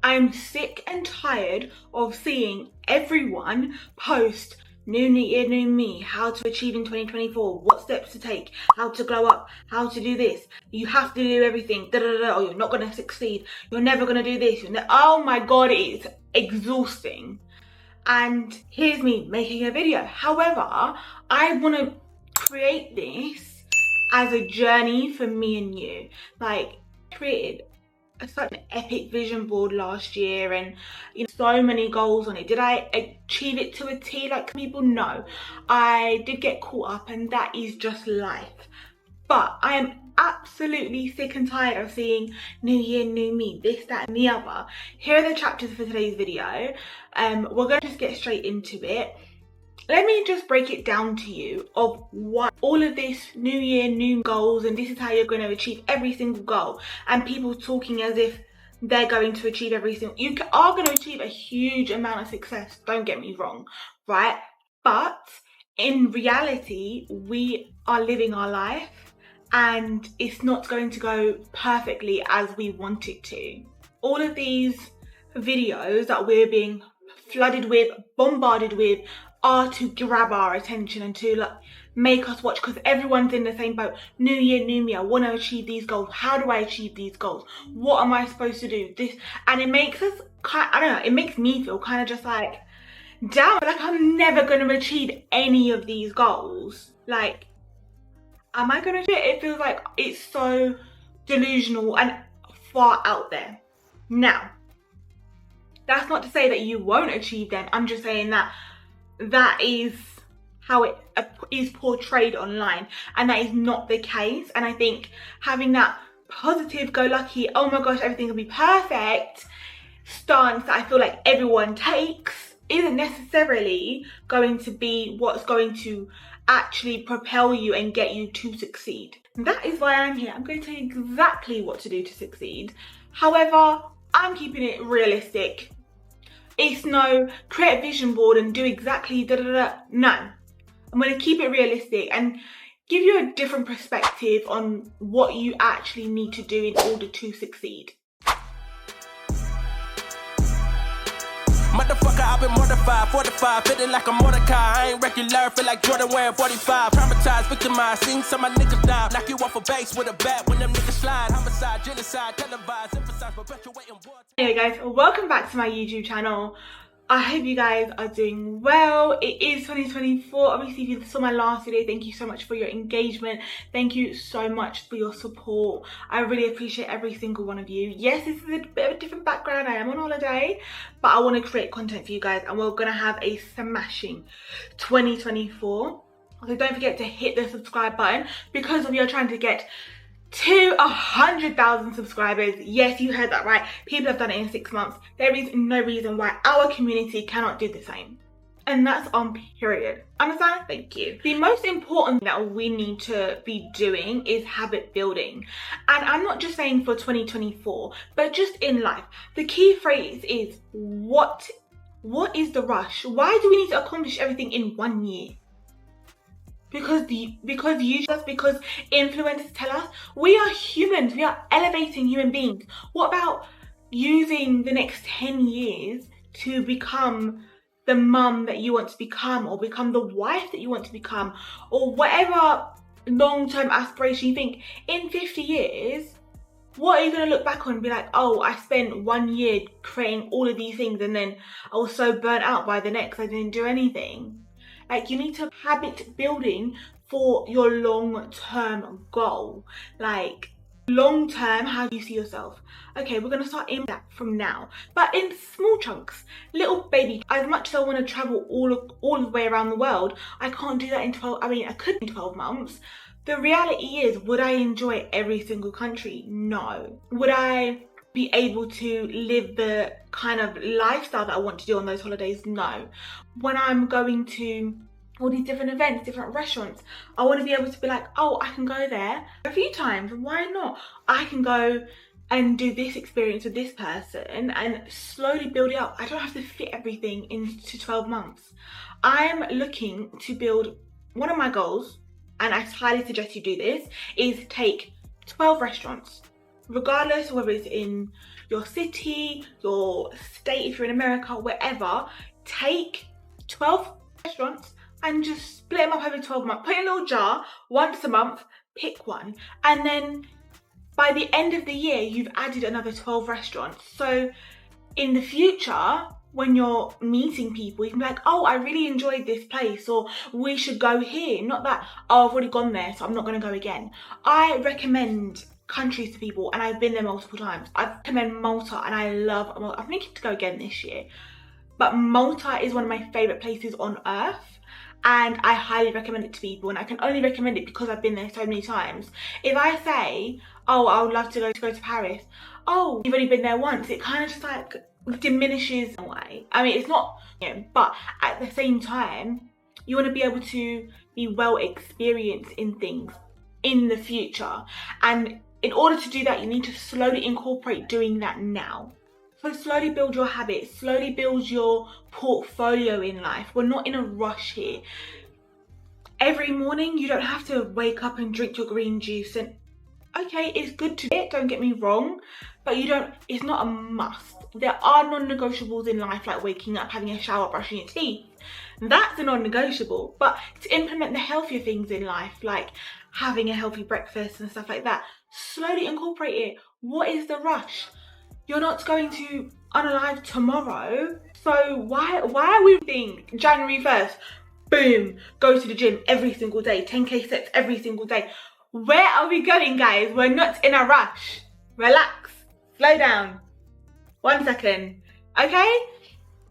I'm sick and tired of seeing everyone post new year, new me, how to achieve in 2024, what steps to take, how to glow up, how to do this. You have to do everything, or you're not going to succeed. You're never going to do this. Oh my God, it's exhausting. And here's me making a video. However, I want to create this as a journey for me and you. Like, created such an epic vision board last year, and so many goals on it. Did I achieve it to a T like people? No, I did get caught up, and that is just life. But I am absolutely sick and tired of seeing new year, new me, this, that, and the other. Here are the chapters for today's video. We're going to just get straight into it. Let me just break it down to you of what all of this new year, new goals, and this is how you're going to achieve every single goal. And people talking as if they're going to achieve every single, you are going to achieve a huge amount of success, don't get me wrong, right? But in reality, we are living our life and it's not going to go perfectly as we want it to. All of these videos that we're being flooded with, bombarded with, are to grab our attention and to make us watch, because everyone's in the same boat. New year, new me. I want to achieve these goals. How do I achieve these goals? What am I supposed to do? This, and it makes us I don't know, it makes me feel kind of just like, damn, like I'm never going to achieve any of these goals. Like, am I going to do it? It feels like it's so delusional and far out there. Now, that's not to say that you won't achieve them. I'm just saying that that is how it is portrayed online, and that is not the case. And I think having that positive, go lucky, oh my gosh, everything will be perfect stance that I feel like everyone takes isn't necessarily going to be what's going to actually propel you and get you to succeed. And that is why I'm here. I'm going to tell you exactly what to do to succeed. However, I'm keeping it realistic. It's no create a vision board and do exactly No, I'm going to keep it realistic and give you a different perspective on what you actually need to do in order to succeed. Motherfucker, I've been mortified, fortified, feeling like a Mordecai. I ain't regular, feel like Jordan wearing 45. Traumatized, victimized, seen some of my niggas die. Knock you off a base with a bat when them niggas slide. Homicide, genocide, televised, emphasize, perpetuating war. Hey guys, welcome back to my YouTube channel. I hope you guys are doing well. It is 2024. Obviously, if you saw my last video, thank you so much for your engagement. Thank you so much for your support. I really appreciate every single one of you. Yes, this is a bit of a different background. I am on holiday, but I want to create content for you guys, and we're going to have a smashing 2024. So don't forget to hit the subscribe button, because we are trying to get to 100,000 subscribers. Yes, you heard that right. People have done it in 6 months. There is no reason why our community cannot do the same. And that's on period. Understand? Thank you. The most important thing that we need to be doing is habit building. And I'm not just saying for 2024, but just in life. The key phrase is what is the rush? Why do we need to accomplish everything in 1 year? Because influencers tell us we are humans, we are elevating human beings. What about using the next 10 years to become the mum that you want to become, or become the wife that you want to become, or whatever long-term aspiration you think? In 50 years, what are you going to look back on and be like, oh, I spent 1 year creating all of these things and then I was so burnt out by the next, I didn't do anything. Like, you need to habit building for your long-term goal. Like, long-term, how do you see yourself? Okay, we're going to start in that from now, but in small chunks, little baby. As much as I want to travel all the way around the world, I can't do that in 12, I mean, I could in 12 months. The reality is, would I enjoy every single country? No. Would I be able to live the kind of lifestyle that I want to do on those holidays? No. When I'm going to all these different events, different restaurants, I want to be able to be like, oh, I can go there a few times. Why not? I can go and do this experience with this person and slowly build it up. I don't have to fit everything into 12 months. I'm looking to build, one of my goals, and I highly suggest you do this, is take 12 restaurants, regardless of whether it's in your city, your state, if you're in America, wherever, take 12 restaurants and just split them up over 12 months. Put in a little jar, once a month, pick one. And then by the end of the year, you've added another 12 restaurants. So in the future, when you're meeting people, you can be like, oh, I really enjoyed this place, or we should go here. Not that, oh, I've already gone there, so I'm not going to go again. I recommend countries to people, and I've been there multiple times. I recommend Malta, and I love Malta. I'm thinking to go again this year. But Malta is one of my favourite places on earth, and I highly recommend it to people, and I can only recommend it because I've been there so many times. If I say, oh, I would love to go to Paris, oh, you've only been there once, it kind of just like diminishes in a way. I mean, it's not, you know, but at the same time, you want to be able to be well experienced in things in the future. And in order to do that, you need to slowly incorporate doing that now. So slowly build your habits, slowly build your portfolio in life. We're not in a rush here. Every morning, you don't have to wake up and drink your green juice. And okay, it's good to do it, don't get me wrong, but it's not a must. There are non-negotiables in life, like waking up, having a shower, brushing your teeth. That's a non-negotiable. But to implement the healthier things in life, like having a healthy breakfast and stuff like that, slowly incorporate it. What is the rush? You're not going to unalive tomorrow. So why are we thinking January 1st, boom, go to the gym every single day, 10k steps every single day? Where are we going, guys? We're not in a rush. Relax, slow down. 1 second, okay?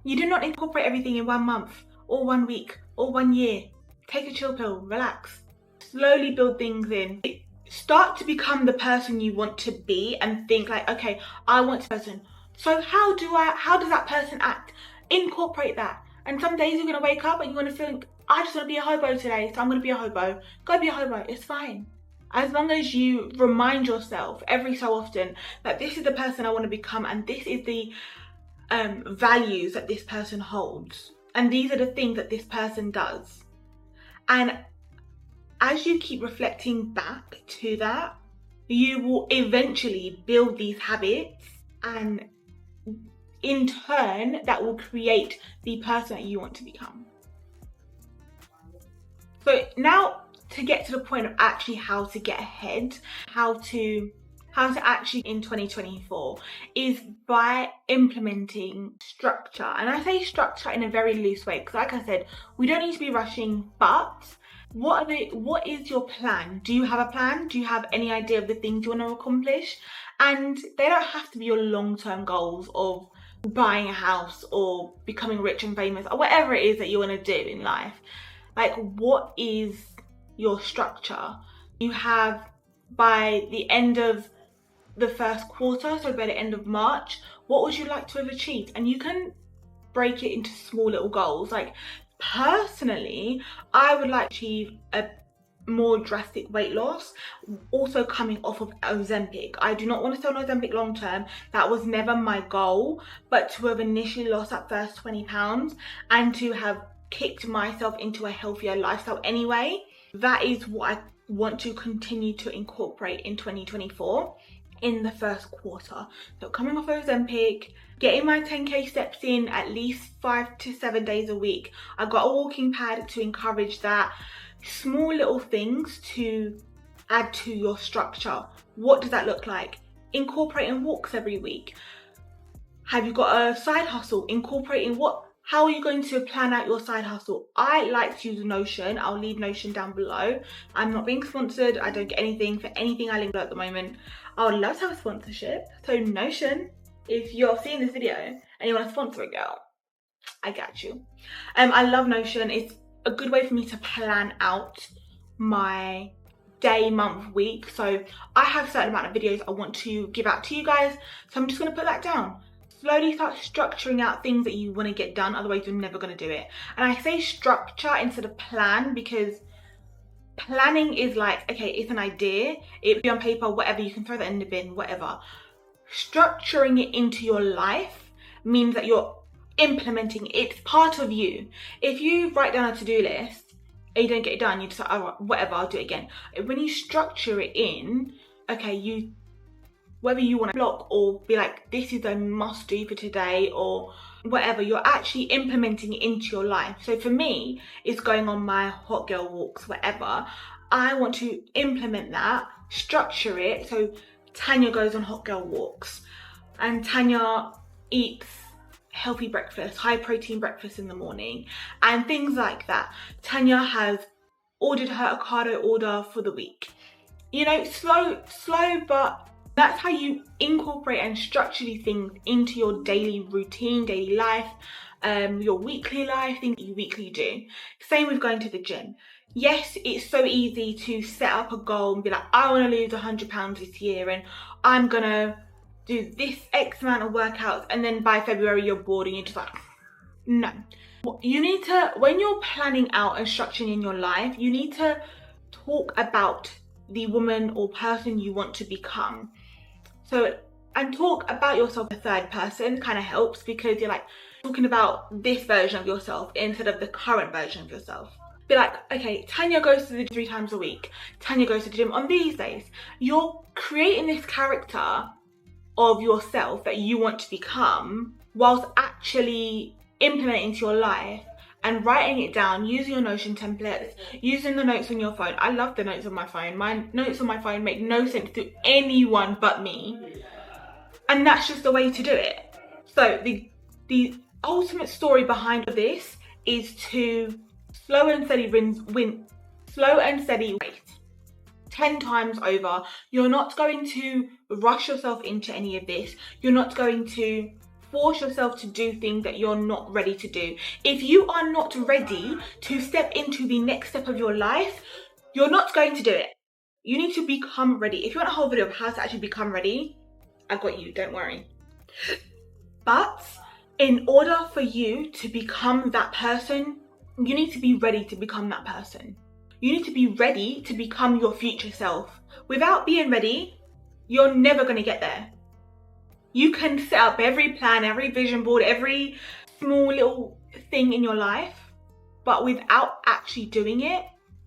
You do not incorporate everything in 1 month or 1 week or 1 year. Take a chill pill, relax. Slowly build things in. Start to become the person you want to be and think like, okay, I want this person. So how does that person act? Incorporate that. And some days you're gonna wake up and you're gonna think, I just wanna be a hobo today, so I'm gonna be a hobo. Go be a hobo, it's fine. As long as you remind yourself every so often that this is the person I want to become, and this is the values that this person holds, and these are the things that this person does. And as you keep reflecting back to that, you will eventually build these habits, and in turn, that will create the person that you want to become. So now, to get to the point of actually how to get ahead, how to actually in 2024 is by implementing structure. And I say structure in a very loose way because, like I said, we don't need to be rushing, but what is your plan? Do you have a plan? Do you have any idea of the things you want to accomplish? And they don't have to be your long-term goals of buying a house or becoming rich and famous or whatever it is that you want to do in life. Like, what is your structure? You have, by the end of the first quarter, so by the end of March, what would you like to have achieved? And you can break it into small little goals. Like, personally, I would like to achieve a more drastic weight loss, also coming off of Ozempic. I do not want to stay on Ozempic long term. That was never my goal, but to have initially lost that first 20 pounds and to have kicked myself into a healthier lifestyle anyway, that is what I want to continue to incorporate in 2024 in the first quarter. So coming off Ozempic, getting my 10k steps in at least 5 to 7 days a week. I've got a walking pad to encourage that. Small little things to add to your structure. What does that look like? Incorporating walks every week. Have you got a side hustle? Incorporating what? How are you going to plan out your side hustle? I like to use Notion. I'll leave Notion down below. I'm not being sponsored. I don't get anything for anything I link at the moment. I would love to have a sponsorship. So Notion, if you're seeing this video and you want to sponsor a girl, I got you. I love Notion. It's a good way for me to plan out my day, month, week. So I have a certain amount of videos I want to give out to you guys. So I'm just going to put that down. Slowly start structuring out things that you want to get done, otherwise you're never going to do it. And I say structure instead of plan because planning is like, okay, it's an idea, it'll be on paper, whatever, you can throw that in the bin, whatever. Structuring it into your life means that you're implementing it. It's part of you. If you write down a to-do list and you don't get it done, you just like, oh, whatever, I'll do it again. When you structure it in, okay, you whether you want to block or be like, this is a must do for today or whatever, you're actually implementing it into your life. So for me, it's going on my hot girl walks, whatever. I want to implement that, structure it. So Tanya goes on hot girl walks and Tanya eats healthy breakfast, high protein breakfast in the morning and things like that. Tanya has ordered her avocado order for the week. You know, slow, but that's how you incorporate and structure these things into your daily routine, daily life, your weekly life, things you weekly do. Same with going to the gym. Yes, it's so easy to set up a goal and be like, I want to lose 100 pounds this year and I'm gonna do this X amount of workouts, and then by February you're bored and you're just like, no. You need to, when you're planning out and structuring in your life, you need to talk about the woman or person you want to become. So, and talk about yourself in the third person kind of helps, because you're like talking about this version of yourself instead of the current version of yourself. Be like, okay, Tanya goes to the gym 3 times a week. Tanya goes to the gym on these days. You're creating this character of yourself that you want to become whilst actually implementing into your life and writing it down, using your Notion templates, using the notes on your phone. I love the notes on my phone. My notes on my phone make no sense to anyone but me. And that's just the way to do it. So the ultimate story behind this is to slow and steady wait 10 times over. You're not going to rush yourself into any of this. You're not going to force yourself to do things that you're not ready to do. If you are not ready to step into the next step of your life, you're not going to do it. You need to become ready. If you want a whole video of how to actually become ready, I've got you, don't worry. But in order for you to become that person, you need to be ready to become that person. You need to be ready to become your future self. Without being ready, you're never going to get there. You can set up every plan, every vision board, every small little thing in your life, but without actually doing it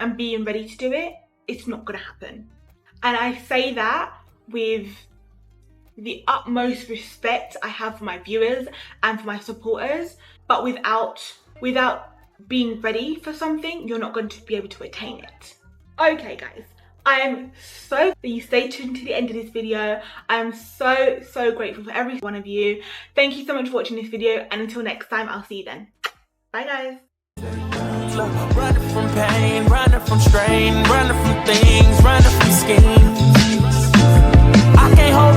and being ready to do it, it's not going to happen. And I say that with the utmost respect I have for my viewers and for my supporters, but without being ready for something, you're not going to be able to attain it. Okay guys, I am so that you stay tuned to the end of this video. I am so grateful for every one of you. Thank you so much for watching this video, and until next time, I'll see you then. Bye guys. Running from pain, running from strain, running from things, running from schemes. I can't hold